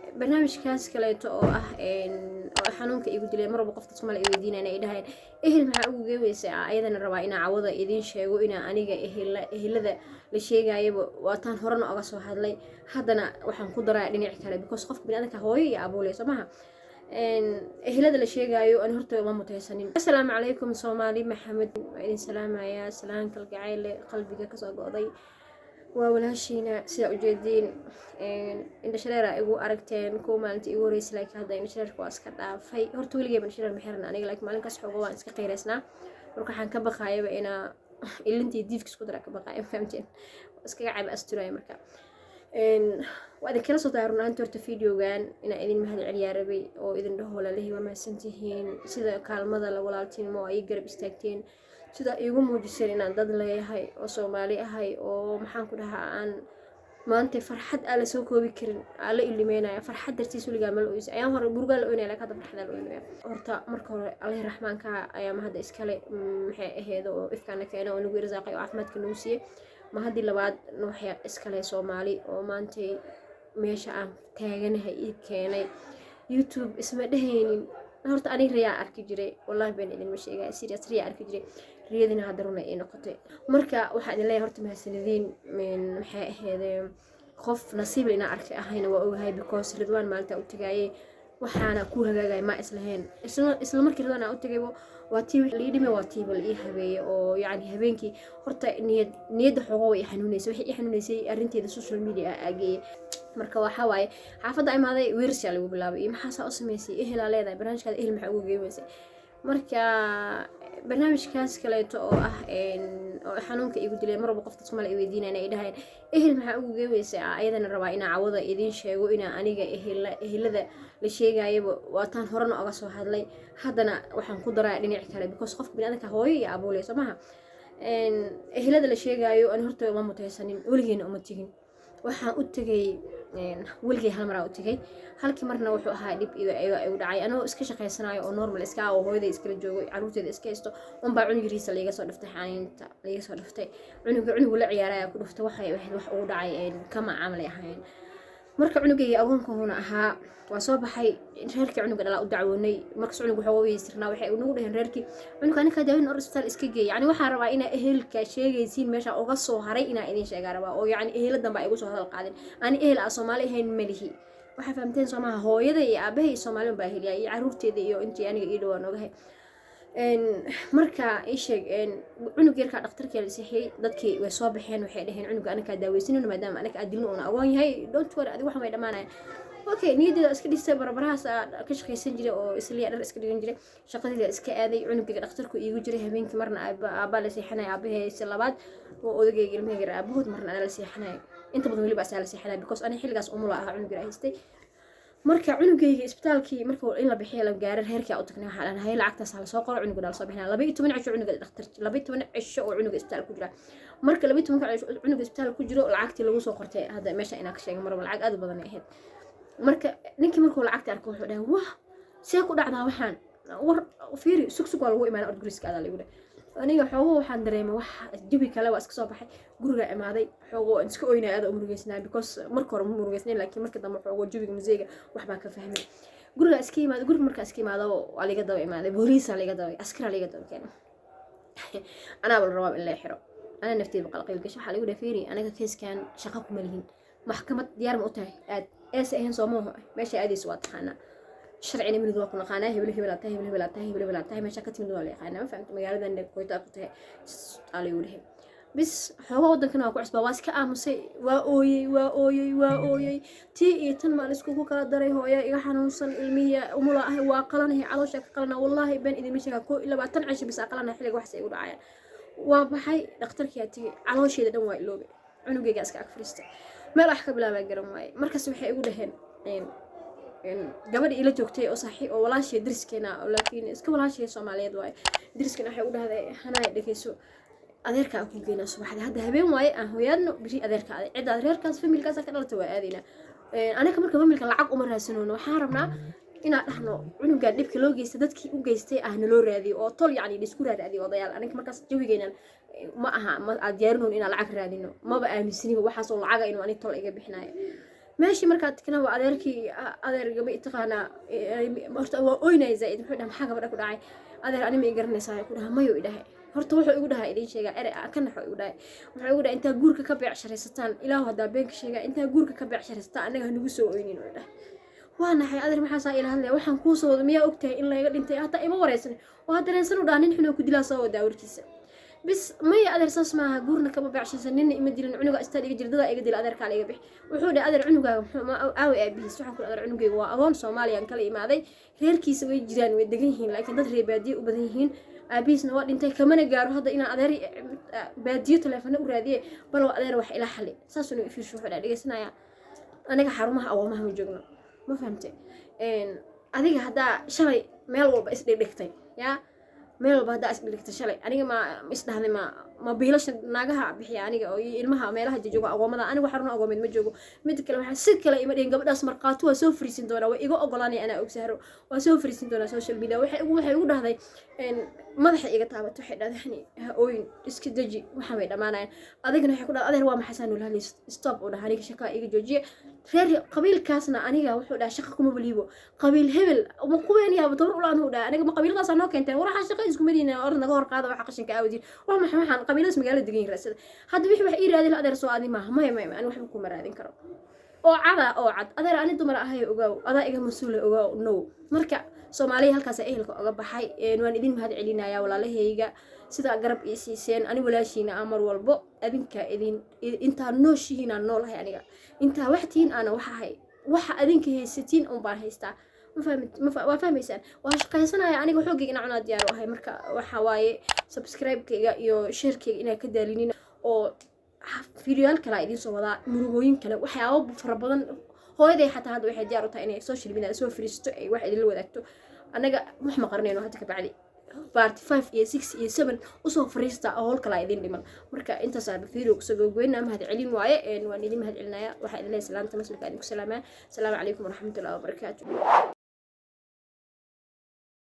barnaamijkaas kaleeto oo ah oo xanuunka igu dilay marba qofka Soomaali ay weydiinayna ay dhahayn ehel maxaa ugu geeyaysaa ayadana rabaa inaa cawada idin sheego inaa aniga ehelada la sheegayaba waataan horena uga soo hadlay haddana waxaan ku daraa dhinac kale because qofka bini'aadamka hooyo iyo abuulay Soomaha ehelada la sheegayo aan horta ma mutaysanin. Assalaamu calaykum Soomaali Maxamed idin salaamaya salaan kalgacayl qalbiga ka soo go'day waa walaashiina sida u jeedin inta shareera igu aragteen ko maalinta igu horeysay laakiin hadda in shareerku waa iska dhaafay horta weligeeba shareer ma xiran aniga laakiin maalinkaas xogo waan iska qeyraysnaa marka waxaan ka baqaayaba inaa ilintii diifka isku dara ka baqaayo fahamteen iska gacab asturay marka waa idin kala soo daarunaanta horta videogan inaa idin mahad celiyaa rabay oo idin dhaho walaalihi waa mahadsantihiin sida kaalmada la walaaltinimo ay garab istaagteen sida igu muujiseen inaan dad leeyahay oo Soomaali ahay oo maxaan ku dhahaa aan maanta farxad aan la soo koobi karin aan la ilmeynaya farxad dartiis waligaa mal ooyis ayaan hore buruga la oynay laakiin hadda farxad la oynaya horta marka hore Alle Raxmaanka ayaa mahad iskale maxay ahayd oo ifkaana keenay oo nagu irsaaqay oo caafimaadka nagu siiyay mahadi labaad waxay iskale Soomaali oo maanta meesha aan taaganahay ii keenay YouTube isma dhahaynin horta aniga riyaa arki jiray wallahi been idin ma sheegay serious riyaa arki jiray riyadina hadda runa ay noqotay marka waxa idin leeyahay horta mahadsanidin maxay ahayd qof nasiib ina arki ahayna waa ogahay because Ridwaan maalinta u tagayay waxaana ku hagaagay ma islahayn isla markii Ridwaan u tagay waa tii liidime waa tii bal ii habeeyay oo yaani habeenkii horta niyada xogo way xanuunaysay wixii xanuunaysay arinteeda social media aagay marka waxa waaye xaafada imaaday wiirsha lagu bilaabay maxaa u sameysay ehel leedahay barnaamijkaada ehel maxaa ugu geeysay marka barnaamijkaas kaleeto oo ah oo xanuunka igu dilay marba qofka Soomaali ay weydiinayna ay dhahayn ehel maxaa ugu geeyaysaa ayadana rabaa inaa cawada idin sheego inaa aniga ehelada la sheegayaba waataan horena uga soo hadlay haddana waxaan ku daraa dhinac kale because qofka bini'aadamka hooyo iyo abuulay Soomaha ehelada la sheegayo aan horta ma mutaysanin weligeena uma tigin waxaan u tagay walgay hal mar u tagay halkii marna wuxuu ahaa dib igu dhacay anoo iska shaqeysanayo oo normal iska oo hooyada iskala joogo caruurteeda iska haysto baa cunugiriisa laga soo dhiftay xaaniinta laga soo dhiftay cunugu la ciyaaraya ku dhiftay wax ugu dhacay kama caamilay ahayn marka cunugayga agoonka huna ahaa waa soo baxay reerkii cunuga dhala u dacwoonay markaas cunugu wuxuu weysirnaa waxay ugu dhaheen reerkii cunuga aniga daawin hospital iska geey yani waxa rabaa ina ehelka sheegaysiin meesha uga soo haray ina idin sheegaa rabaa oo yani eheladan baa igu soo hadal qaadin ani ehel Soomaali ahayn malihi waxa fahamteen Soomaha hooyada iyo aabahay Soomaali baa heliya iyo caruurteeda iyo intii aniga ii dhawaan ogahay marka ay sheeg cunug yarka dhakhtarka la sixay dadkii way soo baxeen waxay dhaheen cunuga aniga daaweysinayno maadaama aniga adilno oo agoon yahay don't worry adiga waxa way dhamaanay okay niyadda iska dhisay barbarahaas ka shaqeysan jiray oo isliya dhar iska dhigan jiray shaqadii iska aaday cunuga dhakhtarku iigu jiray habeenkii marna aaba la seexanay aabahay labaad oo odagayga ilmahayga aabahood marna la seexanay inta badan waliba asaa la seexanay because ani xilligaas umula ah cunuga haystay marka cunugayga isbitaalkii marka in la bixiyo la gaaray heerkii u tagnaa waxaan hay lacagtaas la soo qoro cunuga dal soo bixinaa 12 cisho cunuga dhakhtar 12 cisho oo cunuga isbitaal ku jira marka 12 cisho cunuga isbitaal ku jiro lacagtii lagu soo qortay hadda meesha inaa ka sheegay marba lacag aad u badan ay ahayd marka ninkii markuu lacagta arko wuxuu dhahay wah see ku dhacdaa waxaan war fiiri sugsug waa lagu imaan ordguriska aad lagu dhahay aniga xogo waxaan dareemay wax jabi kale waa iska soo baxay guriga imaaday xogo aan iska oynaa aad u murugeysnaa because marka hore ma murugeysnay laakiin marka dambe xogo jabiga museega wax baa ka fahmay guriga iska imaado guriga marka iska imaado waa laga daba imaaday booliisa laga daba askar laga daba keenay ana bal rabaa in la xiro ana nafteeda qalqayl gasho waxa lagu dhafiiri aniga keeskan shaqo kuma lihin maxkamad diyaar ma u tahay aad ahan Soomaha meesha aadiis waa taxana sharciina mid waa ku naqaanaa hebel tahay meesha ka timid waa la yaqaanaa fahamta magaaladan qoyta ku tahay ali wadahay bis xogo wadankan waa ku cusbaa waa iska aamusay waa ooyay tii iyo tan ma isku ku kala daray hooyo iga xanuunsan ilmihiya umula ah waa qalanahay caloosha ka qalana wallahi been idin meesha ko 20 cisho bis qalana xilliga wax ay u dhacayaan waa baxay dhakhtarkii tii caloosheeda dhan waa iloobe cunugayga iska ag fariistay meel wax ka bilaabay garan waay markaas waxay igu dhaheen gabadhi ila joogtay oo saaxiib oo walaashay driskeena laakiin iska walaashay Soomaaliyeed waay driskeena waxay u dhahday hanaay dhageyso adeerka ku geena subaxda hadda habeen waay aan hooyadno biri adeerka cid adeerkaas familkaas ka dhalata waa aadina anaga marka familka lacag uma raasanono waxaan rabnaa ina dhaxno cunuga dibka loo geystay dadkii u geystay ahna loo raadiyo oo tol yani isku raadiyo odayaal aniga markaas jawigeena ma aha ma aad diyaarinoon ina lacag raadino maba aaminsaniba waxaas oo lacaga inuu ani tol iga bixinayo ماشي markaad tikna waa adeergaba itaqaana horta waa oynay zaid wuxuu dhahay maxaa gabadha ku dhacay adeer anima i garanaysaa ku dhahay mayo i dhahay horta wuxuu igu dhahay idin sheega ka naxo igu dhahay wuxuu igu dhahay inta guurka ka beecshiraysataan ilaahu hadaa beenka sheega inta guurka ka beecshiraysataan anaga nagu soo oynin oo dhahay waa naxay adeer maxaa saa ila hadlay waxaan ku soo wada miyaa ogtahay in laga dhintay hata ima wareysan waa dareensan u dhahay nin xun oo ku dilaa soo wada warkiisa بس ما يقدر اسمعها قورنا كما بعشان سنين يمدي عنقه استاد يجي جلدها يقدر أقدر كالي يبيح وحود أقدر عنقه أوي أبيه سبحان كل أقدر عنقه وأظن سومالي أن كلي ما ذي غير كيس ويجران ويدقينهن لكن ده ربادي وبديهن أبيس نواد أنت كمان جارو هذا إنا أقدر باديو تلفون ورادية بلو أقدر وح إلى حلي ساسوني في شو حدا لقى سنايا أنا كحرمها أو ما هم جوجنا ما فهمتي إن أذيك هذا شلي ميل بس دكتي يا meel baada is dhigta shalay aniga ma isdhahnay ma biilasha naagaha bixiya aniga oo ilmaha meelaha jooga agoomada aniga waxaan agoomeed ma joogo mid kale waxa si kale ima dhigin gabadhaas marqaatu waa soo friisin doona way iga ogolaanay ana ogsahro waa soo friisin doona social media waxay ugu dhahday in madaxa iga taabato waxay dhahday ooyin iska daji waxa way dhamaanayaan adigana waxay ku dhahday adeer waa maxasan uu lahayn stop oo dhahay aniga shaqo iga joojiye reer qabiilkaasna aniga wuxuu dhahay shaqo kuma baliibo qabiil hebel uma kuween yaabo tabar ulaan uu dhahay aniga ma qabiilkaas anoo keentay waraxa shaqo isku madiina orna naga hor qaada waxa qashinka aawdi waa maxaan qabiilas magaalada degan raasada hadda wixii wax ii raadin adeer soo aadi maaha ma aan waxba ku maraadin karo oo cad adeer ani dumar ahay ogaaw adaa iga masuul ogaaw no marka Soomaaliya halkaas ay ehelka uga baxay waan idin mahad celinaya walaalahayga sida garab ii siiseen ani walaashiina amar walbo adinka inta nooshiina noolahay aniga inta waxtiin ana waxa adinka haysatiin oo baan haystaa ما فهميسان واشقيسنا يعني وحوقي إن عنا ديار وهاي مركا وحواي سبسكرايب كيجا يو شير كيجا إنا كدالين أو فيديوهات كلا يدين صودا مروجين كلا وحياة فربضن هو هذا حتى هذا واحد دياره تاني سوشيال ميديا سوى فريستو أي واحد اللي ودكتو أنا مح مقارنين وهاتك بعدي بارت 5 إيه 6 إيه 7 وصو فريستا أول كلا يدين لمن مركا أنت صار بفيديو كسجوا جوينا مهد علم وعي إن وانيدي مهد علنايا واحد الله سلام تمسك عليكم السلام عليكم ورحمة الله وبركاته.